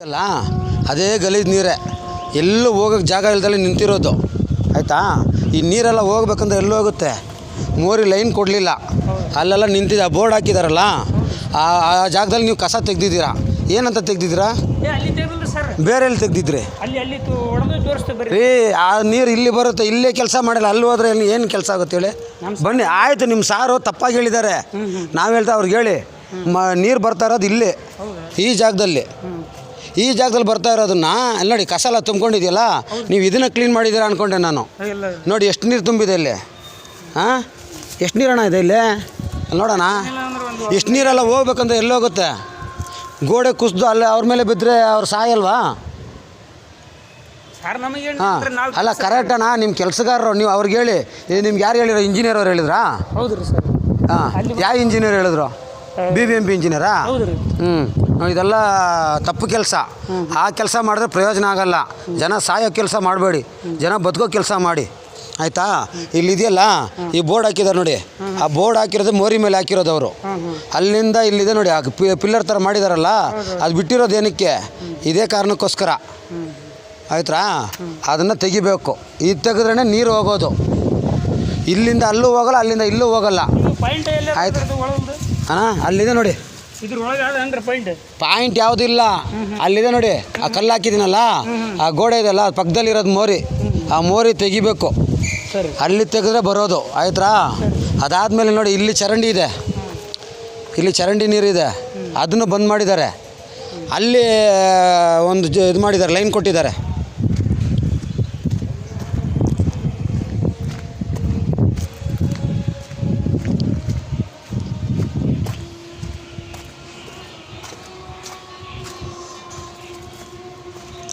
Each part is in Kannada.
ಅಲ್ಲ ಅದೇ ಗಲೀಜು ನೀರೇ ಎಲ್ಲೂ ಹೋಗೋಕ್ಕೆ ಜಾಗ ಇಲ್ದಲ್ಲೇ ನಿಂತಿರೋದು ಆಯಿತಾ. ಈ ನೀರೆಲ್ಲ ಹೋಗ್ಬೇಕಂದ್ರೆ ಎಲ್ಲೂ ಹೋಗುತ್ತೆ. ಮೋರಿ ಲೈನ್ ಕೊಡಲಿಲ್ಲ, ಅಲ್ಲೆಲ್ಲ ನಿಂತಿದೆ. ಬೋರ್ಡ್ ಹಾಕಿದಾರಲ್ಲ, ಆ ಜಾಗದಲ್ಲಿ ನೀವು ಕಸ ತೆಗ್ದಿದ್ದೀರಾ. ಏನಂತ ತೆಗ್ದಿದ್ದೀರಾ? ಬೇರೆ ಎಲ್ಲಿ ತೆಗ್ದಿದ್ರಿ? ರೀ ಆ ನೀರು ಇಲ್ಲಿ ಬರುತ್ತೆ, ಇಲ್ಲೇ ಕೆಲಸ ಮಾಡಿಲ್ಲ. ಅಲ್ಲಿ ಹೋದ್ರೆ ಏನು ಕೆಲಸ ಆಗುತ್ತೆ ಹೇಳಿ? ಬನ್ನಿ, ಆಯಿತು. ನಿಮ್ಮ ಸಾರು ತಪ್ಪಾಗಿ ಹೇಳಿದ್ದಾರೆ. ನಾವು ಹೇಳ್ತಾ ಅವ್ರಿಗೆ ಹೇಳಿ, ನೀರು ಬರ್ತಾ ಇರೋದು ಇಲ್ಲಿ, ಈ ಜಾಗದಲ್ಲಿ ಬರ್ತಾ ಇರೋದನ್ನ ನೋಡಿ. ಕಸ ಎಲ್ಲ ತುಂಬ್ಕೊಂಡಿದೆಯಲ್ಲ, ನೀವು ಇದನ್ನು ಕ್ಲೀನ್ ಮಾಡಿದ್ದೀರಾ ಅಂದ್ಕೊಂಡೆ ನಾನು. ನೋಡಿ ಎಷ್ಟು ನೀರು ತುಂಬಿದೆ ಇಲ್ಲಿ. ಹಾಂ, ಎಷ್ಟು ನೀರಣ್ಣ ಇದೆ ಇಲ್ಲಿ ನೋಡೋಣ. ಎಷ್ಟು ನೀರೆಲ್ಲ ಹೋಗ್ಬೇಕಂದ್ರೆ ಎಲ್ಲೋಗುತ್ತೆ? ಗೋಡೆ ಕುಸಿದು ಅಲ್ಲೇ ಅವ್ರ ಮೇಲೆ ಬಿದ್ದರೆ ಅವ್ರು ಸಾಯಲ್ವಾ? ಹಾಂ, ಅಲ್ಲ ಕರೆಕ್ಟ್ ಅಣ್ಣ. ನಿಮ್ಮ ಕೆಲಸಗಾರರು ನೀವು ಅವ್ರಿಗೆ ಹೇಳಿ. ನಿಮ್ಗೆ ಯಾರು ಹೇಳಿರೋ? ಇಂಜಿನಿಯರ್ ಅವ್ರು ಹೇಳಿದ್ರಾ? ಹೌದು ರೀ ಸರ್. ಹಾಂ, ಯಾವ ಇಂಜಿನಿಯರ್ ಹೇಳಿದ್ರು? BBMP ಇಂಜಿನಿಯರಾ? ಇದೆಲ್ಲ ತಪ್ಪು ಕೆಲಸ. ಆ ಕೆಲಸ ಮಾಡಿದ್ರೆ ಪ್ರಯೋಜನ ಆಗಲ್ಲ. ಜನ ಸಾಯೋ ಕೆಲಸ ಮಾಡಬೇಡಿ, ಜನ ಬದುಕೋ ಕೆಲಸ ಮಾಡಿ, ಆಯಿತಾ. ಇಲ್ಲಿದೆಯಲ್ಲ, ಈ ಬೋರ್ಡ್ ಹಾಕಿದ್ದಾರೆ ನೋಡಿ. ಆ ಬೋರ್ಡ್ ಹಾಕಿರೋದು ಮೋರಿ ಮೇಲೆ ಹಾಕಿರೋದು ಅವರು. ಅಲ್ಲಿಂದ ಇಲ್ಲಿದೆ ನೋಡಿ, ಆ ಪಿಲ್ಲರ್ ಥರ ಮಾಡಿದಾರಲ್ಲ, ಅದು ಬಿಟ್ಟಿರೋದು ಏನಕ್ಕೆ? ಇದೇ ಕಾರಣಕ್ಕೋಸ್ಕರ, ಆಯ್ತಾ. ಅದನ್ನು ತೆಗಿಬೇಕು. ಇದು ತೆಗೆದ್ರೇ ನೀರು ಹೋಗೋದು. ಇಲ್ಲಿಂದ ಅಲ್ಲೂ ಹೋಗಲ್ಲ, ಅಲ್ಲಿಂದ ಇಲ್ಲೂ ಹೋಗಲ್ಲ. ಆಯ್ತು ಅಣ್ಣ, ಅಲ್ಲಿದೆ ನೋಡಿ. ಪಾಯಿಂಟ್ ಯಾವುದೂ ಇಲ್ಲ, ಅಲ್ಲಿದೆ ನೋಡಿ. ಆ ಕಲ್ಲು ಹಾಕಿದ್ದೀನಲ್ಲ, ಆ ಗೋಡೆ ಇದೆಲ್ಲ, ಪಕ್ಕದಲ್ಲಿರೋದು ಮೋರಿ. ಆ ಮೋರಿ ತೆಗಿಬೇಕು. ಅಲ್ಲಿ ತೆಗೆದ್ರೆ ಬರೋದು, ಆಯ್ತಾ. ಅದಾದಮೇಲೆ ನೋಡಿ, ಇಲ್ಲಿ ಚರಂಡಿ ಇದೆ, ಇಲ್ಲಿ ಚರಂಡಿ ನೀರಿದೆ, ಅದನ್ನು ಬಂದ್ ಮಾಡಿದ್ದಾರೆ. ಅಲ್ಲಿ ಒಂದು ಇದು ಮಾಡಿದ್ದಾರೆ, ಲೈನ್ ಕೊಟ್ಟಿದ್ದಾರೆ.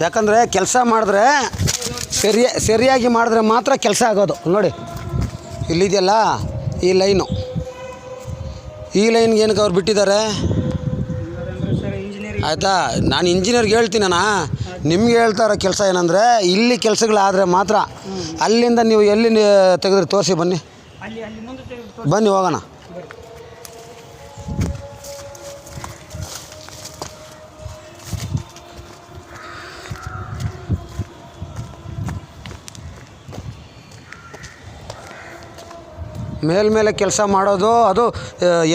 ಯಾಕಂದರೆ ಕೆಲಸ ಮಾಡಿದ್ರೆ ಸರಿಯಾಗಿ ಮಾಡಿದ್ರೆ ಮಾತ್ರ ಕೆಲಸ ಆಗೋದು. ನೋಡಿ ಇಲ್ಲಿದೆಯಲ್ಲ, ಈ ಲೈನು, ಈ ಲೈನ್ಗೆ ಏನಕ್ಕೆ ಅವ್ರು ಬಿಟ್ಟಿದ್ದಾರೆ? ಆಯಿತಾ. ನಾನು ಇಂಜಿನಿಯರ್ಗೆ ಹೇಳ್ತೀನಣ್ಣ, ನಿಮ್ಗೆ ಹೇಳ್ತಾರೋ ಕೆಲಸ ಏನಂದರೆ, ಇಲ್ಲಿ ಕೆಲಸಗಳಾದರೆ ಮಾತ್ರ. ಅಲ್ಲಿಂದ ನೀವು ಎಲ್ಲಿ ತೆಗೆದ್ರೆ ತೋರಿಸಿ, ಬನ್ನಿ ಬನ್ನಿ ಹೋಗೋಣ. ಮೇಲ್ಮೇಲೆ ಕೆಲಸ ಮಾಡೋದು, ಅದು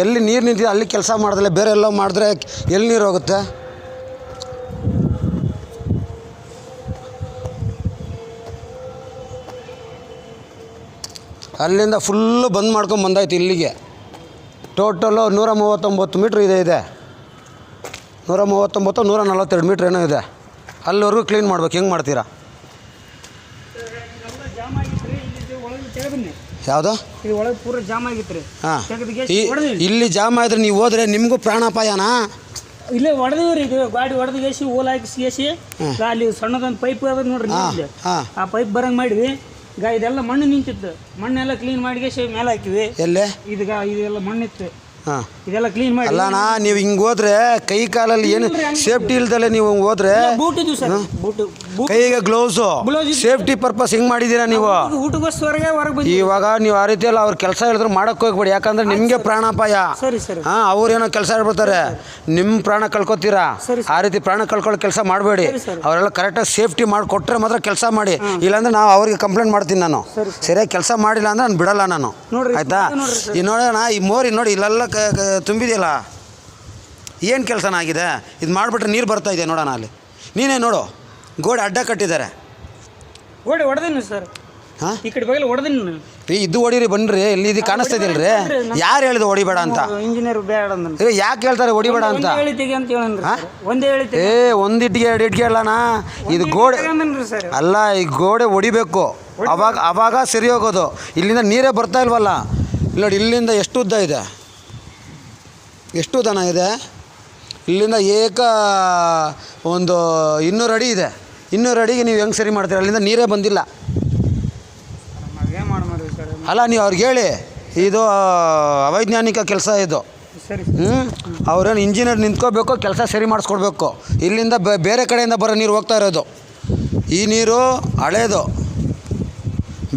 ಎಲ್ಲಿ ನೀರು ನಿಂತಿದೆ ಅಲ್ಲಿ ಕೆಲಸ ಮಾಡಿದ್ರೆ, ಬೇರೆ ಎಲ್ಲೋ ಮಾಡಿದ್ರೆ ಎಲ್ಲಿ ನೀರು ಹೋಗುತ್ತೆ? ಅಲ್ಲಿಂದ ಫುಲ್ಲು ಬಂದ್ ಮಾಡ್ಕೊಂಡು ಬಂದಾಯ್ತು ಇಲ್ಲಿಗೆ. ಟೋಟಲು 139 ಮೀಟ್ರ್ ಇದೆ. 139 142 ಮೀಟ್ರ್ ಏನೋ ಇದೆ. ಅಲ್ಲಿವರೆಗೂ ಕ್ಲೀನ್ ಮಾಡ್ಬೇಕು. ಹೆಂಗೆ ಮಾಡ್ತೀರಾ? ಯಾವುದು? ಹಾಂ, ಇಲ್ಲಿ ಜಾಮ್ ಆಗಿದ್ರೆ ನೀವು ಹೋದ್ರೆ ನಿಮಗೂ ಪ್ರಾಣಾಪಾಯನಾ? ಇಲ್ಲೇ ಹೊಡೆದಿವ್ರಿ, ಇದು ಗಾಡಿ ಹೊಡೆದು ಎಸಿ ಓಲ್ ಹಾಕಿ ಅಲ್ಲಿ ಸಣ್ಣದೊಂದು ಪೈಪ್ ಅದ ನೋಡ್ರಿ. ಆ ಪೈಪ್ ಬರಂಗ್ ಮಾಡಿವಿ. ಇದೆಲ್ಲ ಮಣ್ಣು ನಿಂತಿತ್ತು, ಮಣ್ಣೆಲ್ಲ ಕ್ಲೀನ್ ಮಾಡಿ ಮೇಲೆ ಹಾಕಿವಿ. ಎಲ್ಲೇ ಇದೆಲ್ಲ ಮಣ್ಣಿತ್ತು, ಇದೆಲ್ಲ ಕ್ಲೀನ್ ಮಾಡಿ. ಅಲ್ಲಣ್ಣ, ನೀವು ಹಿಂಗೆ ಹೋದ್ರೆ ಕೈ ಕಾಲಲ್ಲಿ ಏನು ಸೇಫ್ಟಿ ಇಲ್ದಲೆ ನೀವು ಹೋದ್ರೆ, ಕೈಗೆ ಗ್ಲೌಸು, ಸೇಫ್ಟಿ ಪರ್ಪಸ್ ಹಿಂಗೆ ಮಾಡಿದ್ದೀರಾ ನೀವು. ಇವಾಗ ನೀವು ಆ ರೀತಿಯಲ್ಲ ಅವ್ರ ಕೆಲಸ ಹೇಳಿದ್ರು ಮಾಡಕ್ಕೆ ಹೋಗ್ಬೇಡಿ. ಯಾಕಂದ್ರೆ ನಿಮಗೆ ಪ್ರಾಣಾಪಾಯ. ಹಾಂ, ಅವ್ರೇನೋ ಕೆಲಸ ಹೇಳ್ಬಿಡ್ತಾರೆ, ನಿಮ್ಮ ಪ್ರಾಣ ಕಳ್ಕೊತೀರಾ. ಆ ರೀತಿ ಪ್ರಾಣ ಕಳ್ಕೊಳ್ಳೋ ಕೆಲಸ ಮಾಡಬೇಡಿ. ಅವರೆಲ್ಲ ಕರೆಕ್ಟಾಗಿ ಸೇಫ್ಟಿ ಮಾಡಿಕೊಟ್ರೆ ಮಾತ್ರ ಕೆಲಸ ಮಾಡಿ. ಇಲ್ಲಾಂದ್ರೆ ನಾವು ಅವ್ರಿಗೆ ಕಂಪ್ಲೇಂಟ್ ಮಾಡ್ತೀನಿ. ನಾನು ಸರಿಯಾಗಿ ಕೆಲಸ ಮಾಡಿಲ್ಲ ಅಂದ್ರೆ ನಾನು ಬಿಡಲ್ಲ ನಾನು, ಆಯಿತಾ. ಈ ನೋಡೋಣ, ಈ ಮೋರಿ ನೋಡಿ ಇಲ್ಲೆಲ್ಲ ತುಂಬಿದೆಯಲ್ಲ, ಏನು ಕೆಲಸನ ಆಗಿದೆ? ಇದು ಮಾಡಿಬಿಟ್ರೆ ನೀರು ಬರ್ತಾ ಇದೆ ನೋಡೋಣ. ಅಲ್ಲಿ ನೀನೇ ನೋಡು, ಗೋಡೆ ಅಡ್ಡ ಕಟ್ಟಿದ್ದಾರೆ. ಗೋಡೆ ಹೊಡೆದಿನಿ ಸರ್. ಹಾಂ, ಈ ಕಡೆ ಬಗ್ಗೆ ಹೊಡೆದಿನಿ ರೀ. ಇದು ಹೊಡೀರಿ, ಬನ್ನಿರಿ. ಇಲ್ಲಿ ಇದು ಕಾಣಿಸ್ತಾ ಇದೆಯಲ್ರಿ? ಯಾರು ಹೇಳಿದ್ರು ಹೊಡಿಬೇಡ ಅಂತ? ಇಂಜಿನಿಯರ್ ಬೇಡ ಯಾಕೆ ಹೇಳ್ತಾರೆ ಹೊಡಿಬೇಡ ಅಂತ? ಒಂದಿಟ್ಟಿಗೆ 2 ಇಟ್ಟಿಗೆ ಅಲ್ಲಣ್ಣ, ಇದು ಗೋಡೆ ಅಲ್ಲ. ಈ ಗೋಡೆ ಹೊಡಿಬೇಕು, ಅವಾಗ ಸರಿ ಹೋಗೋದು. ಇಲ್ಲಿಂದ ನೀರೇ ಬರ್ತಾ ಇಲ್ವಲ್ಲ. ನೋಡಿ, ಇಲ್ಲಿಂದ ಎಷ್ಟು ಉದ್ದ ಇದೆ, ಎಷ್ಟು ದನ ಇದೆ. ಇಲ್ಲಿಂದ ಒಂದು 200 ಅಡಿ ಇದೆ. 200 ಅಡಿಗೆ ನೀವು ಹೆಂಗೆ ಸರಿ ಮಾಡ್ತೀರ? ಅಲ್ಲಿಂದ ನೀರೇ ಬಂದಿಲ್ಲ. ಅಲ್ಲ, ನೀವು ಅವ್ರಿಗೆ ಹೇಳಿ, ಇದು ಅವೈಜ್ಞಾನಿಕ ಕೆಲಸ ಇದು. ಅವ್ರೇನು ಇಂಜಿನಿಯರ್ ನಿಂತ್ಕೋಬೇಕು, ಕೆಲಸ ಸರಿ ಮಾಡಿಸ್ಕೊಡ್ಬೇಕು. ಇಲ್ಲಿಂದ ಬೇರೆ ಕಡೆಯಿಂದ ಬರೋ ನೀರು ಹೋಗ್ತಾ ಇರೋದು. ಈ ನೀರು ಹಳೇದು,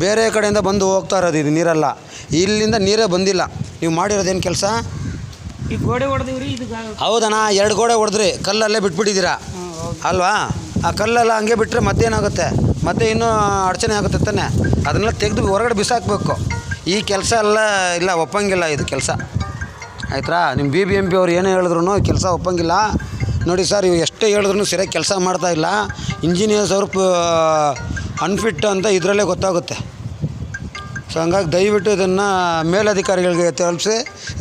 ಬೇರೆ ಕಡೆಯಿಂದ ಬಂದು ಹೋಗ್ತಾ ಇರೋದು. ಇದು ನೀರಲ್ಲ, ಇಲ್ಲಿಂದ ನೀರೇ ಬಂದಿಲ್ಲ. ನೀವು ಮಾಡಿರೋದೇನು ಕೆಲಸ? ಈ ಗೋಡೆ ಹೊಡೆದಿವ್ರಿ ಇದು. ಹೌದಣ್ಣ, 2 ಗೋಡೆ ಹೊಡೆದ್ರಿ, ಕಲ್ಲಲ್ಲೇ ಬಿಟ್ಬಿಟ್ಟಿದ್ದೀರಾ. ಅಲ್ವಾ? ಆ ಕಲ್ಲೆಲ್ಲ ಹಂಗೆ ಬಿಟ್ಟರೆ ಮತ್ತೇನಾಗುತ್ತೆ, ಮತ್ತೆ ಇನ್ನೂ ಅಡಚಣೆ ಆಗುತ್ತೆ ತಾನೆ. ಅದನ್ನೆಲ್ಲ ತೆಗೆದು ಹೊರಗಡೆ ಬಿಸಾಕಬೇಕು. ಈ ಕೆಲಸ ಎಲ್ಲ ಇಲ್ಲ, ಒಪ್ಪಂಗಿಲ್ಲ ಇದು ಕೆಲಸ. ಆಯ್ತಾ? ನಿಮ್ಮ BBMP ಅವ್ರು ಏನೇ ಹೇಳಿದ್ರು ಕೆಲಸ ಒಪ್ಪಂಗಿಲ್ಲ. ನೋಡಿ ಸರ್, ಇವು ಎಷ್ಟೇ ಹೇಳಿದ್ರು ಸರಿಯಾಗಿ ಕೆಲಸ ಮಾಡ್ತಾಯಿಲ್ಲ. ಇಂಜಿನಿಯರ್ಸ್ ಅವರು ಅನ್ಫಿಟ್ ಅಂತ ಇದರಲ್ಲೇ ಗೊತ್ತಾಗುತ್ತೆ. ಸೊ ಹಂಗಾಗಿ ದಯವಿಟ್ಟು ಇದನ್ನು ಮೇಲಧಿಕಾರಿಗಳಿಗೆ ತಲುಪಿಸಿ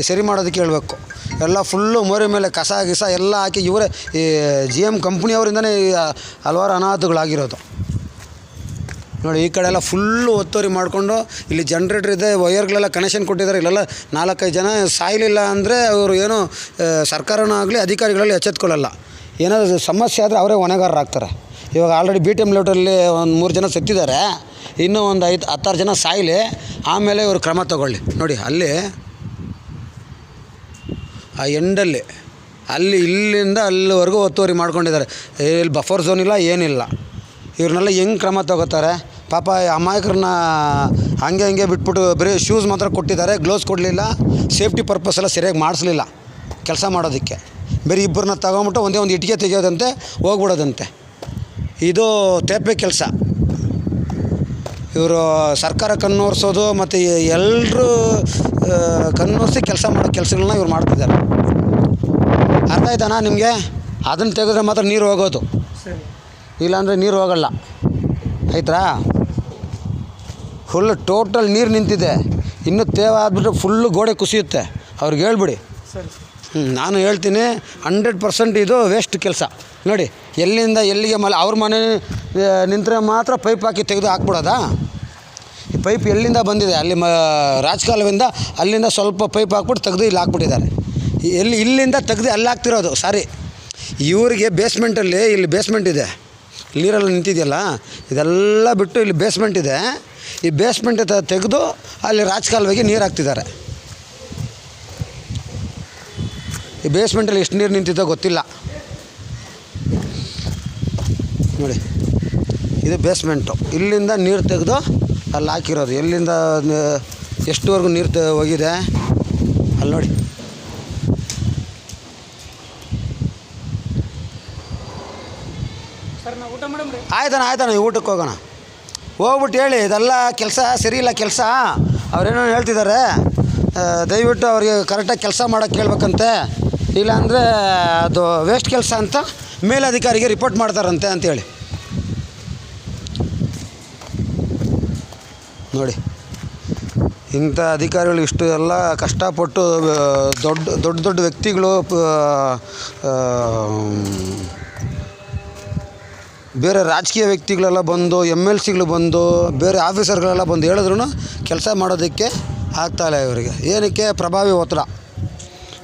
ಸರಿ ಮಾಡೋದಕ್ಕೆ ಹೇಳಬೇಕು. ಎಲ್ಲ ಫುಲ್ಲು ಮೋರಿ ಮೇಲೆ ಕಸ ಗಿಸ ಎಲ್ಲ ಹಾಕಿ ಇವರೇ ಈ GM ಕಂಪ್ನಿಯವರಿಂದನೇ ಹಲವಾರು ಅನಾಹುತಗಳಾಗಿರೋದು. ನೋಡಿ, ಈ ಕಡೆ ಎಲ್ಲ ಫುಲ್ಲು ಒತ್ತುವರಿ ಮಾಡಿಕೊಂಡು ಇಲ್ಲಿ ಜನ್ರೇಟ್ರ್ ಇದೆ, ವಯರ್ಗಳೆಲ್ಲ ಕನೆಕ್ಷನ್ ಕೊಟ್ಟಿದ್ದಾರೆ. ಇಲ್ಲೆಲ್ಲ 4-5 ಜನ ಸಾಯಲಿಲ್ಲ ಅಂದರೆ ಅವರು ಏನೋ ಸರ್ಕಾರನೂ ಆಗಲಿ ಅಧಿಕಾರಿಗಳಲ್ಲಿ ಎಚ್ಚೆತ್ಕೊಳ್ಳಲ್ಲ. ಏನಾದರೂ ಸಮಸ್ಯೆ ಆದರೆ ಅವರೇ ಹೊಣೆಗಾರರಾಗ್ತಾರೆ. ಇವಾಗ ಆಲ್ರೆಡಿ BTM ಲೇಔಟಲ್ಲಿ ಒಂದು 3 ಜನ ಸತ್ತಿದ್ದಾರೆ. ಇನ್ನೂ ಒಂದು 5-10 ಜನ ಸಾಯಲಿ, ಆಮೇಲೆ ಇವರು ಕ್ರಮ ತಗೊಳ್ಳಿ. ನೋಡಿ ಅಲ್ಲಿ ಆ ಎಂಡಲ್ಲಿ ಅಲ್ಲಿ ಇಲ್ಲಿಂದ ಅಲ್ಲಿವರೆಗೂ ಒತ್ತುವರಿ ಮಾಡ್ಕೊಂಡಿದ್ದಾರೆ. ಇಲ್ಲಿ ಬಫರ್ ಝೋನ್ ಇಲ್ಲ, ಏನಿಲ್ಲ. ಇವ್ರನ್ನೆಲ್ಲ ಹೆಂಗೆ ಕ್ರಮ ತಗೋತಾರೆ ಪಾಪ? ಅಮಾಯಕರನ್ನ ಹಂಗೆ ಬಿಟ್ಬಿಟ್ಟು ಬರೀ ಶೂಸ್ ಮಾತ್ರ ಕೊಟ್ಟಿದ್ದಾರೆ, ಗ್ಲೌಸ್ ಕೊಡಲಿಲ್ಲ, ಸೇಫ್ಟಿ ಪರ್ಪಸ್ ಎಲ್ಲ ಸರಿಯಾಗಿ ಮಾಡಿಸ್ಲಿಲ್ಲ ಕೆಲಸ ಮಾಡೋದಕ್ಕೆ. ಬರೀ ಇಬ್ಬರನ್ನ ತಗೊಂಬಿಟ್ಟು ಒಂದೇ ಒಂದು ಇಟ್ಟಿಗೆ ತೆಗೆಯೋದಂತೆ, ಹೋಗ್ಬಿಡೋದಂತೆ. ಇದು ತೇಪೆ ಕೆಲಸ. ಇವರು ಸರ್ಕಾರ ಕಣ್ಣೋರಿಸೋದು ಮತ್ತು ಎಲ್ಲರೂ ಕಣ್ಣೋರಿಸಿ ಕೆಲಸ ಮಾಡೋ ಕೆಲಸಗಳನ್ನ ಇವ್ರು ಮಾಡ್ತಿದ್ದಾರೆ. ಅರ್ಥ ಆಯ್ತಾನಾ ನಿಮಗೆ? ಅದನ್ನು ತೆಗೆದ್ರೆ ಮಾತ್ರ ನೀರು ಹೋಗೋದು, ಇಲ್ಲಾಂದರೆ ನೀರು ಹೋಗಲ್ಲ. ಆಯ್ತಾ? ಫುಲ್ ಟೋಟಲ್ ನೀರು ನಿಂತಿದೆ. ಇನ್ನೂ ತೇವ ಆದ್ಬಿಟ್ರೆ ಫುಲ್ಲು ಗೋಡೆ ಕುಸಿಯುತ್ತೆ. ಅವ್ರಿಗೆ ಹೇಳ್ಬಿಡಿ. ನಾನು ಹೇಳ್ತೀನಿ 100% ಇದು ವೇಸ್ಟ್ ಕೆಲಸ. ನೋಡಿ, ಎಲ್ಲಿಂದ ಎಲ್ಲಿಗೆ ಅವ್ರ ಮನೆ ನಿಂತರೆ ಮಾತ್ರ ಪೈಪ್ ಹಾಕಿ ತೆಗೆದು ಹಾಕ್ಬಿಡೋದಾ? ಈ ಪೈಪ್ ಎಲ್ಲಿಂದ ಬಂದಿದೆ? ಅಲ್ಲಿ ರಾಜಕಾಲುವೆಯಿಂದ ಅಲ್ಲಿಂದ ಸ್ವಲ್ಪ ಪೈಪ್ ಹಾಕ್ಬಿಟ್ಟು ತೆಗೆದು ಇಲ್ಲಿ ಹಾಕ್ಬಿಟ್ಟಿದ್ದಾರೆ. ಇಲ್ಲಿಂದ ತೆಗೆದು ಅಲ್ಲಿ ಹಾಕ್ತಿರೋದು. ಸಾರಿ, ಇವರಿಗೆ ಬೇಸ್ಮೆಂಟಲ್ಲಿ ಇಲ್ಲಿ ಬೇಸ್ಮೆಂಟ್ ಇದೆ, ನೀರೆಲ್ಲ ನಿಂತಿದೆಯಲ್ಲ, ಇದೆಲ್ಲ ಬಿಟ್ಟು ಇಲ್ಲಿ ಬೇಸ್ಮೆಂಟ್ ಇದೆ. ಈ ಬೇಸ್ಮೆಂಟ್ ತೆಗೆದು ಅಲ್ಲಿ ರಾಜಕಾಲುವೆಗೆ ನೀರು ಹಾಕ್ತಿದ್ದಾರೆ. ಈ ಬೇಸ್ಮೆಂಟಲ್ಲಿ ಎಷ್ಟು ನೀರು ನಿಂತಿದ್ದೋ ಗೊತ್ತಿಲ್ಲ. ನೋಡಿ, ಇದು ಬೇಸ್ಮೆಂಟು. ಇಲ್ಲಿಂದ ನೀರು ತೆಗೆದು ಅಲ್ಲಿ ಹಾಕಿರೋದು. ಎಲ್ಲಿಂದ ಎಷ್ಟುವರೆಗೂ ನೀರು ಹೋಗಿದೆ ಅಲ್ಲಿ ನೋಡಿ. ಆಯ್ತಾನ ಊಟಕ್ಕೆ ಹೋಗೋಣ. ಹೋಗ್ಬಿಟ್ಟು ಹೇಳಿ ಇದೆಲ್ಲ ಕೆಲಸ ಸರಿ ಇಲ್ಲ ಕೆಲಸ. ಅವ್ರೇನೋ ಹೇಳ್ತಿದ್ದಾರೆ, ದಯವಿಟ್ಟು ಅವ್ರಿಗೆ ಕರೆಕ್ಟಾಗಿ ಕೆಲಸ ಮಾಡೋಕ್ಕೆ ಕೇಳ್ಬೇಕಂತೆ, ಇಲ್ಲಾಂದರೆ ಅದು ವೇಸ್ಟ್ ಕೆಲಸ ಅಂತ ಮೇಲಧಿಕಾರಿಗೆ ರಿಪೋರ್ಟ್ ಮಾಡ್ತಾರಂತೆ ಅಂತೇಳಿ. ನೋಡಿ, ಇಂಥ ಅಧಿಕಾರಿಗಳು ಇಷ್ಟು ಎಲ್ಲ ಕಷ್ಟಪಟ್ಟು ದೊಡ್ಡ ವ್ಯಕ್ತಿಗಳು, ಬೇರೆ ರಾಜಕೀಯ ವ್ಯಕ್ತಿಗಳೆಲ್ಲ ಬಂದು, MLCಗಳು ಬಂದು, ಬೇರೆ ಆಫೀಸರ್ಗಳೆಲ್ಲ ಬಂದು ಹೇಳಿದ್ರು ಕೆಲಸ ಮಾಡೋದಕ್ಕೆ ಆಗ್ತಾಯಿಲ್ಲ ಇವರಿಗೆ. ಏನಕ್ಕೆ? ಪ್ರಭಾವಿ ಒತ್ತಡ.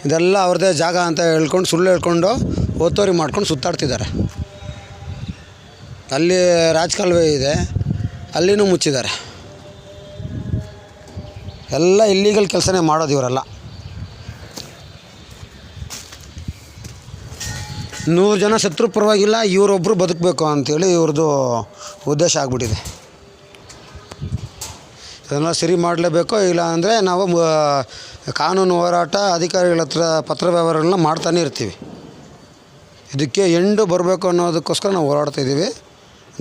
ಇದೆಲ್ಲ ಅವ್ರದ್ದೇ ಜಾಗ ಅಂತ ಹೇಳ್ಕೊಂಡು ಸುಳ್ಳು ಹೇಳ್ಕೊಂಡು ಒತ್ತುವರಿ ಮಾಡ್ಕೊಂಡು ಸುತ್ತಾಡ್ತಿದ್ದಾರೆ. ಅಲ್ಲಿ ರಾಜಕಾಲುವೆ ಇದೆ, ಅಲ್ಲಿನೂ ಮುಚ್ಚಿದ್ದಾರೆ. ಎಲ್ಲ ಇಲ್ಲೀಗಲ್ ಕೆಲಸನೇ ಮಾಡೋದು ಇವರೆಲ್ಲ. 100 ಜನ ಸತ್ರು ಪರವಾಗಿಲ್ಲ, ಇವರೊಬ್ಬರು ಬದುಕಬೇಕು ಅಂಥೇಳಿ ಇವ್ರದ್ದು ಉದ್ದೇಶ ಆಗಿಬಿಟ್ಟಿದೆ. ಇದನ್ನೆಲ್ಲ ಸರಿ ಮಾಡಲೇಬೇಕು. ಇಲ್ಲ ಅಂದರೆ ನಾವು ಕಾನೂನು ಹೋರಾಟ, ಅಧಿಕಾರಿಗಳ ಹತ್ರ ಪತ್ರ ವ್ಯವಹಾರಗಳನ್ನ ಮಾಡ್ತಾನೆ ಇರ್ತೀವಿ. ಇದಕ್ಕೆ ಎಂಡು ಬರಬೇಕು ಅನ್ನೋದಕ್ಕೋಸ್ಕರ ನಾವು ಹೋರಾಡ್ತಾಯಿದ್ದೀವಿ.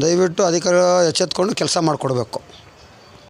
ದಯವಿಟ್ಟು ಅಧಿಕಾರಿಗಳು ಎಚ್ಚೆತ್ಕೊಂಡು ಕೆಲಸ ಮಾಡಿಕೊಡ್ಬೇಕು.